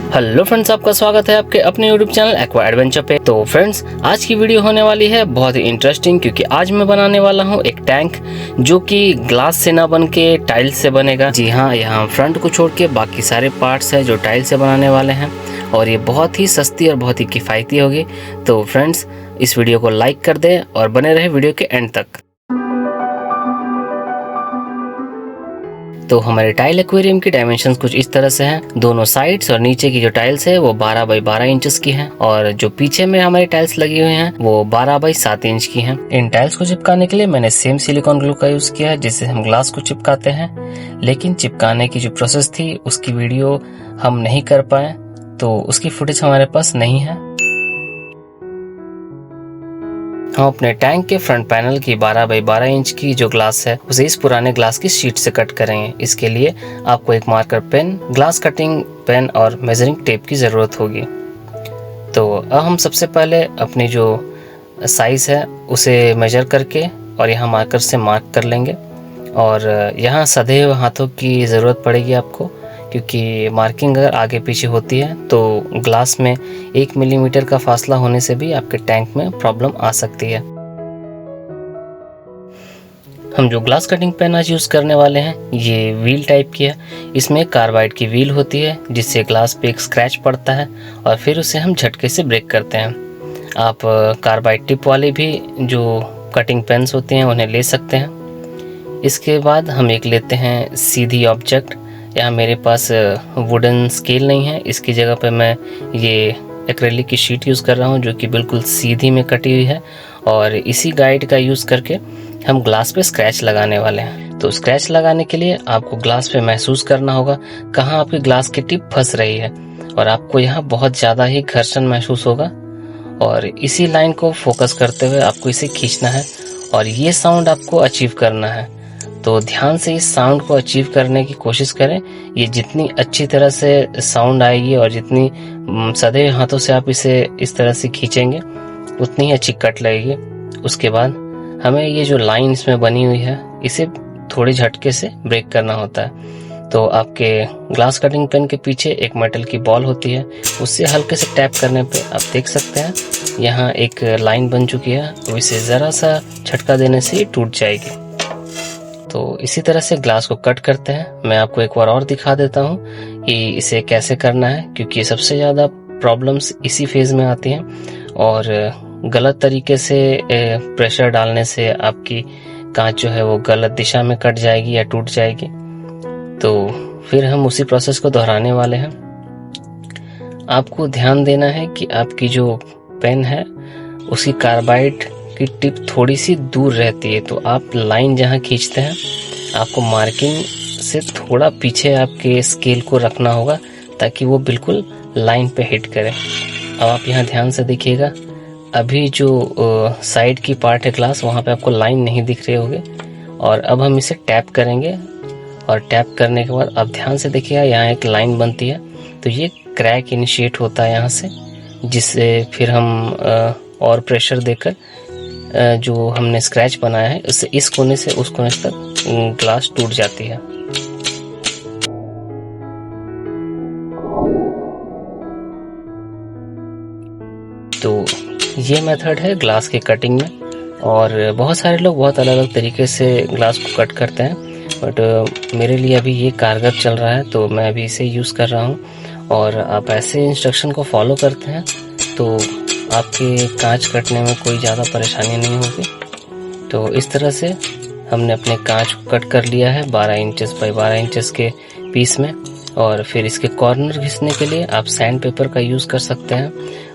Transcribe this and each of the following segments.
Hello friends, आपका स्वागत है आपके अपने यूट्यूब चैनल एक्वा एडवेंचर पे। तो फ्रेंड्स, आज की वीडियो होने वाली है बहुत ही इंटरेस्टिंग, क्योंकि आज मैं बनाने वाला हूँ एक टैंक जो कि ग्लास से ना बन के टाइल्स से बनेगा। जी हाँ, यहाँ फ्रंट को छोड़ के बाकी सारे पार्ट्स है जो टाइल से बनाने वाले हैं, और ये बहुत ही सस्ती और बहुत ही किफ़ायती होगी। तो फ्रेंड्स, इस वीडियो को लाइक कर दें और बने रहे वीडियो के एंड तक। तो हमारे टाइल एक्वेरियम की डायमेंशंस कुछ इस तरह से हैं। दोनों साइड्स और नीचे की जो टाइल्स है वो 12 बाई 12 इंचेस की हैं, और जो पीछे में हमारी टाइल्स लगी हुई हैं वो 12 बाई 7 इंच की हैं। इन टाइल्स को चिपकाने के लिए मैंने सेम सिलिकॉन ग्लू का यूज किया है जिससे हम ग्लास को चिपकाते हैं, लेकिन चिपकाने की जो प्रोसेस थी उसकी वीडियो हम नहीं कर पाए, तो उसकी फुटेज हमारे पास नहीं है। हम अपने टैंक के फ्रंट पैनल की 12 बाई 12 इंच की जो ग्लास है उसे इस पुराने ग्लास की शीट से कट करेंगे। इसके लिए आपको एक marker pen, glass cutting pen और मेजरिंग टेप की ज़रूरत होगी। तो अब हम सबसे पहले अपनी जो साइज़ है उसे मेजर करके और यहाँ मार्कर से मार्क कर लेंगे, और यहाँ सधे हुए हाथों की ज़रूरत पड़ेगी आपको, क्योंकि मार्किंग अगर आगे पीछे होती है तो ग्लास में 1 मिलीमीटर का फासला होने से भी आपके टैंक में प्रॉब्लम आ सकती है। हम जो ग्लास कटिंग पेन आज यूज़ करने वाले हैं ये व्हील टाइप की है। इसमें कार्बाइड की व्हील होती है जिससे ग्लास पे एक स्क्रैच पड़ता है और फिर उसे हम झटके से ब्रेक करते हैं। आप कार्बाइड टिप वाले भी जो कटिंग पेन्स होते हैं उन्हें ले सकते हैं। इसके बाद हम एक लेते हैं सीधी ऑब्जेक्ट। यहाँ मेरे पास वुडन स्केल नहीं है, इसकी जगह पे मैं ये एक्रेलिक की शीट यूज़ कर रहा हूँ जो कि बिल्कुल सीधी में कटी हुई है, और इसी गाइड का यूज़ करके हम ग्लास पे स्क्रैच लगाने वाले हैं। तो स्क्रैच लगाने के लिए आपको ग्लास पे महसूस करना होगा कहाँ आपकी ग्लास की टिप फंस रही है, और आपको यहाँ बहुत ज़्यादा ही घर्षण महसूस होगा, और इसी लाइन को फोकस करते हुए आपको इसे खींचना है और ये साउंड आपको अचीव करना है। तो ध्यान से इस साउंड को अचीव करने की कोशिश करें। ये जितनी अच्छी तरह से साउंड आएगी और जितनी सधे हाथों से आप इसे इस तरह से खींचेंगे उतनी ही अच्छी कट लगेगी। उसके बाद हमें ये जो लाइन इसमें बनी हुई है इसे थोड़ी झटके से ब्रेक करना होता है। तो आपके ग्लास कटिंग पेन के पीछे एक मेटल की बॉल होती है, उससे हल्के से टैप करने पे आप देख सकते हैं यहाँ एक लाइन बन चुकी है, तो इसे ज़रा सा झटका देने से ये टूट जाएगी। तो इसी तरह से ग्लास को कट करते हैं। मैं आपको एक बार और दिखा देता हूँ कि इसे कैसे करना है, क्योंकि सबसे ज़्यादा प्रॉब्लम्स इसी फेज़ में आती हैं, और गलत तरीके से प्रेशर डालने से आपकी कांच जो है वो गलत दिशा में कट जाएगी या टूट जाएगी। तो फिर हम उसी प्रोसेस को दोहराने वाले हैं। आपको ध्यान देना है कि आपकी जो पेन है उसकी कार्बाइड की टिप थोड़ी सी दूर रहती है, तो आप लाइन जहाँ खींचते हैं आपको मार्किंग से थोड़ा पीछे आपके स्केल को रखना होगा ताकि वो बिल्कुल लाइन पे हिट करे। अब आप यहाँ ध्यान से देखिएगा, अभी जो साइड की पार्ट है ग्लास वहाँ पे आपको लाइन नहीं दिख रही होगी, और अब हम इसे टैप करेंगे, और टैप करने के बाद अब ध्यान से देखिएगा यहाँ एक लाइन बनती है, तो ये क्रैक इनिशिएट होता है यहाँ से, जिससे फिर हम और प्रेशर देकर जो हमने स्क्रैच बनाया है उससे इस कोने से उस कोने तक ग्लास टूट जाती है। तो ये मेथड है ग्लास के कटिंग में, और बहुत सारे लोग बहुत अलग अलग तरीके से ग्लास को कट करते हैं, बट मेरे लिए अभी ये कारगर चल रहा है तो मैं अभी इसे यूज़ कर रहा हूँ। और आप ऐसे इंस्ट्रक्शन को फॉलो करते हैं तो आपके कांच कटने में कोई ज़्यादा परेशानी नहीं होगी। तो इस तरह से हमने अपने कांच को कट कर लिया है 12 इंचेस बाई 12 इंचेस के पीस में, और फिर इसके कॉर्नर घिसने के लिए आप सैंड पेपर का यूज़ कर सकते हैं,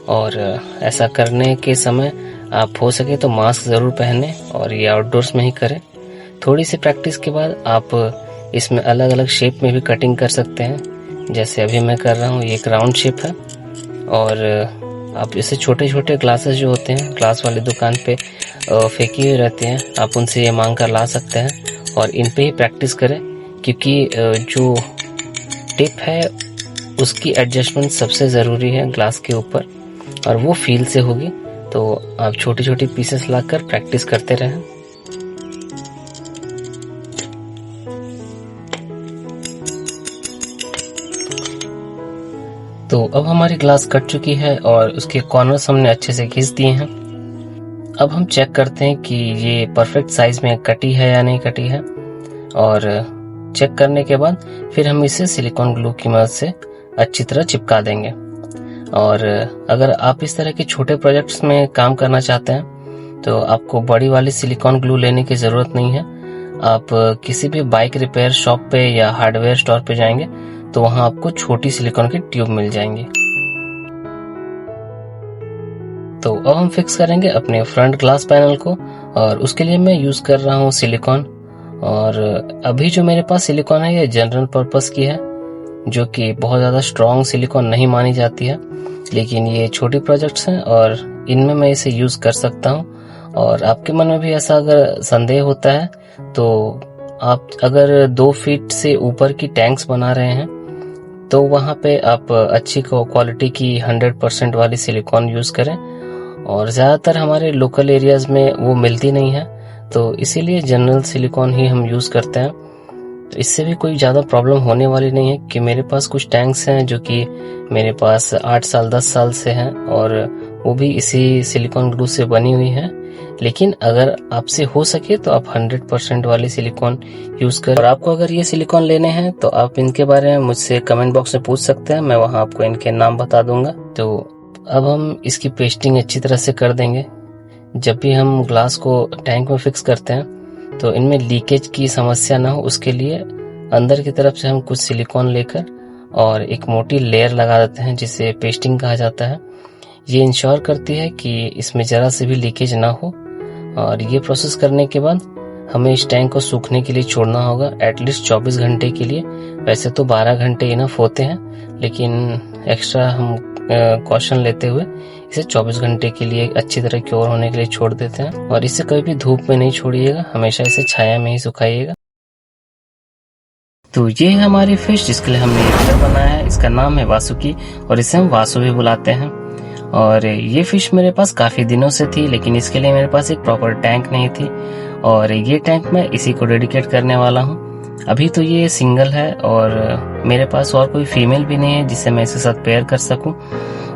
और ऐसा करने के समय आप हो सके तो मास्क ज़रूर पहने, और ये आउटडोर्स में ही करें। थोड़ी सी प्रैक्टिस के बाद आप इसमें अलग अलग शेप में भी कटिंग कर सकते हैं, जैसे अभी मैं कर रहा हूँ। ये एक राउंड शेप है, और आप इसे छोटे छोटे ग्लासेस जो होते हैं ग्लास वाली दुकान पे फेंकी हुई रहती हैं, आप उनसे ये मांग कर ला सकते हैं, और इन पे ही प्रैक्टिस करें, क्योंकि जो टिप है उसकी एडजस्टमेंट सबसे ज़रूरी है ग्लास के ऊपर, और वो फील से होगी। तो आप छोटी छोटी पीसेस लाकर प्रैक्टिस करते रहें। तो अब हमारी ग्लास कट चुकी है और उसके कॉर्नर्स हमने अच्छे से घिस दिए हैं। अब हम चेक करते हैं कि ये परफेक्ट साइज में कटी है या नहीं कटी है, और चेक करने के बाद फिर हम इसे सिलिकॉन ग्लू की मदद से अच्छी तरह चिपका देंगे। और अगर आप इस तरह के छोटे प्रोजेक्ट्स में काम करना चाहते हैं तो आपको बड़ी वाली सिलिकॉन ग्लू लेने की ज़रूरत नहीं है। आप किसी भी बाइक रिपेयर शॉप पे या हार्डवेयर स्टोर पे जाएंगे तो वहाँ आपको छोटी सिलिकॉन की ट्यूब मिल जाएंगी। तो अब हम फिक्स करेंगे अपने फ्रंट ग्लास पैनल को, और उसके लिए मैं यूज कर रहा हूँ सिलिकॉन। और अभी जो मेरे पास सिलिकॉन है ये जनरल पर्पस की है, जो कि बहुत ज़्यादा स्ट्रॉन्ग सिलिकॉन नहीं मानी जाती है, लेकिन ये छोटी प्रोजेक्ट्स हैं और इनमें मैं इसे यूज कर सकता हूँ। और आपके मन में भी ऐसा अगर संदेह होता है तो आप अगर 2 फीट से ऊपर की टैंक्स बना रहे हैं तो वहाँ पे आप अच्छी क्वालिटी की 100% वाली सिलिकॉन यूज करें, और ज़्यादातर हमारे लोकल एरियाज में वो मिलती नहीं है, तो इसीलिए जनरल सिलिकॉन ही हम यूज़ करते हैं। तो इससे भी कोई ज़्यादा प्रॉब्लम होने वाली नहीं है कि मेरे पास कुछ टैंक्स हैं जो कि मेरे पास 8 साल 10 साल से हैं और वो भी इसी सिलिकॉन ग्लू से बनी हुई है। लेकिन अगर आपसे हो सके तो आप 100% वाली सिलिकॉन यूज़ करें। और आपको अगर ये सिलिकॉन लेने हैं तो आप इनके बारे में मुझसे कमेंट बॉक्स में पूछ सकते हैं, मैं वहाँ आपको इनके नाम बता दूंगा। तो अब हम इसकी पेस्टिंग अच्छी तरह से कर देंगे। जब भी हम ग्लास को टैंक में फिक्स करते हैं तो इनमें लीकेज की समस्या ना हो, उसके लिए अंदर की तरफ से हम कुछ सिलिकॉन लेकर और एक मोटी लेयर लगा देते हैं जिसे पेस्टिंग कहा जाता है। ये इंश्योर करती है कि इसमें ज़रा से भी लीकेज ना हो। और ये प्रोसेस करने के बाद हमें इस टैंक को सूखने के लिए छोड़ना होगा एटलीस्ट 24 घंटे के लिए। वैसे तो 12 घंटे इनफ होते हैं, लेकिन एक्स्ट्रा हम कॉशन लेते हुए इसे 24 घंटे के लिए अच्छी तरह क्योर होने के लिए छोड़ देते हैं। और इसे कभी भी धूप में नहीं छोड़िएगा, हमेशा इसे छाया में ही सुखाइएगा। तो ये है हमारी फिश जिसके लिए हमने घर बनाया है। इसका नाम है वासुकी और इसे हम वासु भी बुलाते हैं। और ये फिश मेरे पास काफ़ी दिनों से थी, लेकिन इसके लिए मेरे पास एक प्रॉपर टैंक नहीं थी, और ये टैंक मैं इसी को डेडिकेट करने वाला हूँ। अभी तो ये सिंगल है और मेरे पास और कोई फीमेल भी नहीं है जिससे मैं इसके साथ पेयर कर सकूं।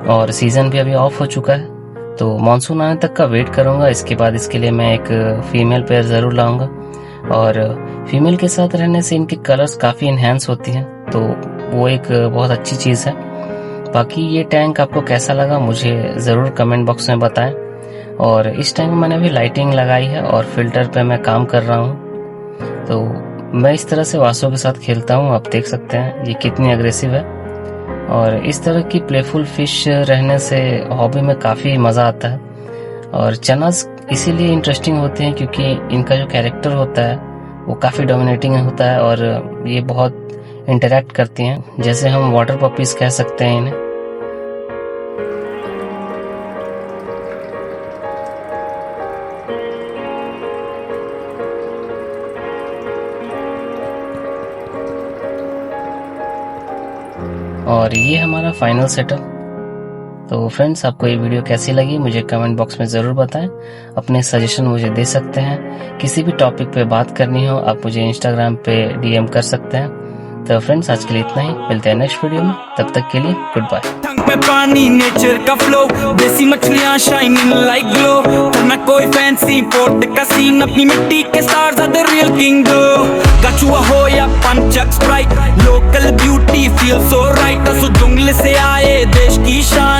और सीज़न भी अभी ऑफ हो चुका है, तो मानसून आने तक का वेट करूंगा। इसके बाद इसके लिए मैं एक फीमेल पेयर ज़रूर लाऊंगा। और फीमेल के साथ रहने से इनके कलर्स काफ़ी इन्हेंस होती हैं, तो वो एक बहुत अच्छी चीज़ है। बाकी ये टैंक आपको कैसा लगा मुझे ज़रूर कमेंट बॉक्स में बताएं। और इस टैंक में मैंने अभी लाइटिंग लगाई है और फिल्टर पे मैं काम कर रहा हूँ। तो मैं इस तरह से वासों के साथ खेलता हूँ, आप देख सकते हैं ये कितनी अग्रेसिव है। और इस तरह की प्लेफुल फिश रहने से हॉबी में काफ़ी मज़ा आता है। और चनास इसीलिए इंटरेस्टिंग होते हैं क्योंकि इनका जो कैरेक्टर होता है वो काफ़ी डोमिनेटिंग होता है और ये बहुत इंटरेक्ट करती हैं, जैसे हम वाटर पपीज़ कह सकते हैं इन्हें। और ये हमारा फाइनल सेटअप। तो फ्रेंड्स, आपको ये वीडियो कैसी लगी मुझे कमेंट बॉक्स में ज़रूर बताएं। अपने सजेशन मुझे दे सकते हैं। किसी भी टॉपिक पे बात करनी हो आप मुझे इंस्टाग्राम पे डीएम कर सकते हैं। तो फ्रेंड्स, आज के लिए इतना ही, मिलते हैं नेक्स्ट वीडियो में, तब तक के लिए गुड बाय। टंक में पानी नेचर का फ्लो, देसी मछलियां शाइनिंग लाइक ग्लो, करना कोई फैंसी पोर्ट का सीन, अपनी मिट्टी के stars are the real king glow. कछुआ हो या पंचक sprite, local beauty feel so right, असु जंगल से आए देश की शान।